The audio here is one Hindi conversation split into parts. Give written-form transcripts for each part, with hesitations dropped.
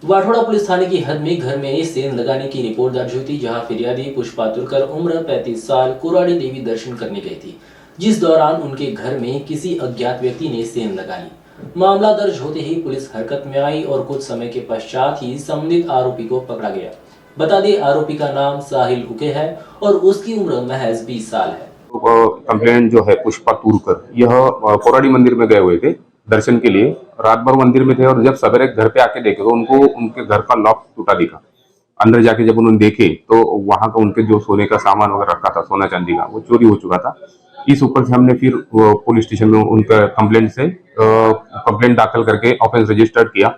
वाठोड़ा पुलिस थाने की हद में घर में सेंध लगाने की रिपोर्ट दर्ज हुई थी, जहां फिरियादी पुष्पा तुरकर उम्र 35 साल कुराड़ी देवी दर्शन करने गई थी, जिस दौरान उनके घर में किसी अज्ञात व्यक्ति ने सेंध लगा ली। मामला दर्ज होते ही पुलिस हरकत में आई और कुछ समय के पश्चात ही संबंधित आरोपी को पकड़ा गया। बता दें, आरोपी का नाम साहिल उके है और उसकी उम्र महज 20 साल है। कंप्लेंट जो है पुष्पा तुरकर, यह कोराड़ी मंदिर में गए हुए थे दर्शन के लिए। रात भर मंदिर में थे और जब सवेरे घर पे आके देखे तो उनको उनके घर का लॉक टूटा दिखा। अंदर जाके जब उन्होंने देखे तो वहां का उनके जो सोने का सामान वगैरह रखा था, सोना चांदी का, वो चोरी हो चुका था। इस ऊपर से हमने फिर पुलिस स्टेशन में उनका कंप्लेंट दाखिल करके ऑफेंस रजिस्टर्ड किया।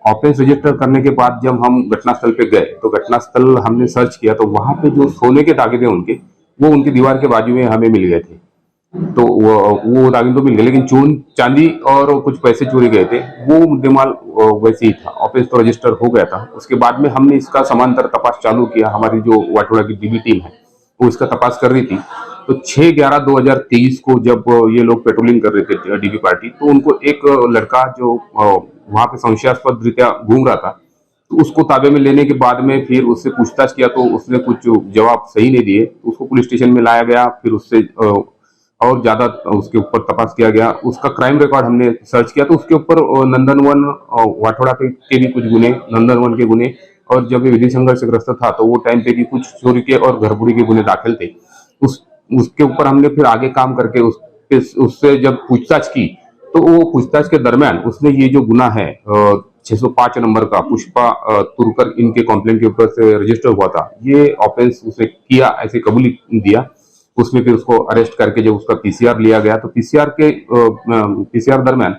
ऑफेंस रजिस्टर करने के बाद जब हम घटनास्थल पे गए तो घटनास्थल हमने सर्च किया तो वहां पे जो सोने के दागे थे उनके, वो उनकी दीवार के बाजू में हमें मिल गए थे। तो वो दागिन तो मिल गए, लेकिन चांदी और कुछ पैसे चोरी गए थे, वो मुद्देमाल वैसे ही था। ऑफेंस तो रजिस्टर हो गया था। उसके बाद में हमने इसका समांतर तपास चालू किया। हमारी जो वाठोड़ा की डीबी टीम है वो इसका तपास कर रही थी। तो 6/11/2023 को जब ये लोग पेट्रोलिंग कर रहे थे डीबी पार्टी, तो उनको एक लड़का जो वहां पे संशयास्पद रीत्या घूम रहा था, तो उसको ताबे में लेने के बाद में फिर उससे पूछताछ किया तो उसने कुछ जवाब सही नहीं दिए। तो उसको पुलिस स्टेशन में लाया गया। फिर उससे और ज्यादा उसके ऊपर तपास किया गया। उसका क्राइम रिकॉर्ड हमने सर्च किया तो उसके ऊपर नंदनवन वाठोड़ा के भी कुछ गुने, नंदनवन के गुने, और जब ये विधि संघर्षग्रस्त था तो वो टाइम पे भी कुछ चोरी के और घरबुरी के गुने दाखिल थे। उसके ऊपर हमने फिर आगे काम करके उससे जब पूछताछ की तो वो पूछताछ के दरमियान उसने ये जो गुना है 605 नंबर का पुष्पा तुरकर इनके कंप्लेंट के ऊपर से रजिस्टर हुआ था, ये ऑफेंस उसे किया ऐसे कबूली दिया। उसमें फिर उसको अरेस्ट करके जब उसका पीसीआर लिया गया तो पीसीआर दरमियान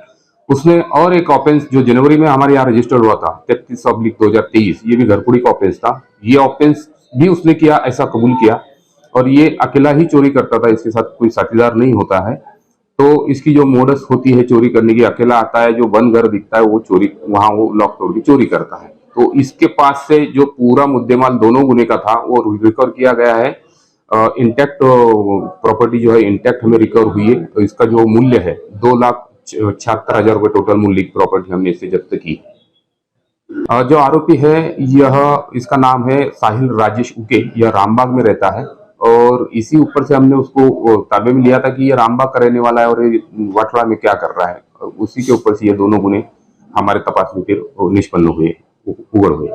उसने और एक ऑफेंस जो जनवरी में हमारे यहाँ रजिस्टर्ड हुआ था 33/2023, ये भी घरपुड़ी का ऑफेंस था। ये ऑफेंस भी उसने किया, ऐसा कबूल किया। और ये अकेला ही चोरी करता था, इसके साथ कोई साथीदार नहीं होता है। तो इसकी जो मोडस होती है चोरी करने की, अकेला आता है, जो बंद घर दिखता है वो चोरी, वहां वो लॉक तोड़ के चोरी करता है। तो इसके पास से जो पूरा मुद्देमाल दोनों गुने का था वो रिकवर किया गया है। इंटैक्ट प्रॉपर्टी जो है इंटैक्ट हमें रिकवर हुई है। तो इसका जो मूल्य है 2,76,000 रुपए टोटल मूल्य की प्रॉपर्टी हमने इससे जब्त की। जो आरोपी है इसका नाम है साहिल राजेश उके, यह रामबाग में रहता है। और इसी ऊपर से हमने उसको ताबे में लिया था कि ये रामबाग का रहने वाला है और ये वाठोड़ा में क्या कर रहा है। उसी के ऊपर से ये दोनों गुने हमारे तपास में फिर निष्पन्न हुए, उगड़ हुए।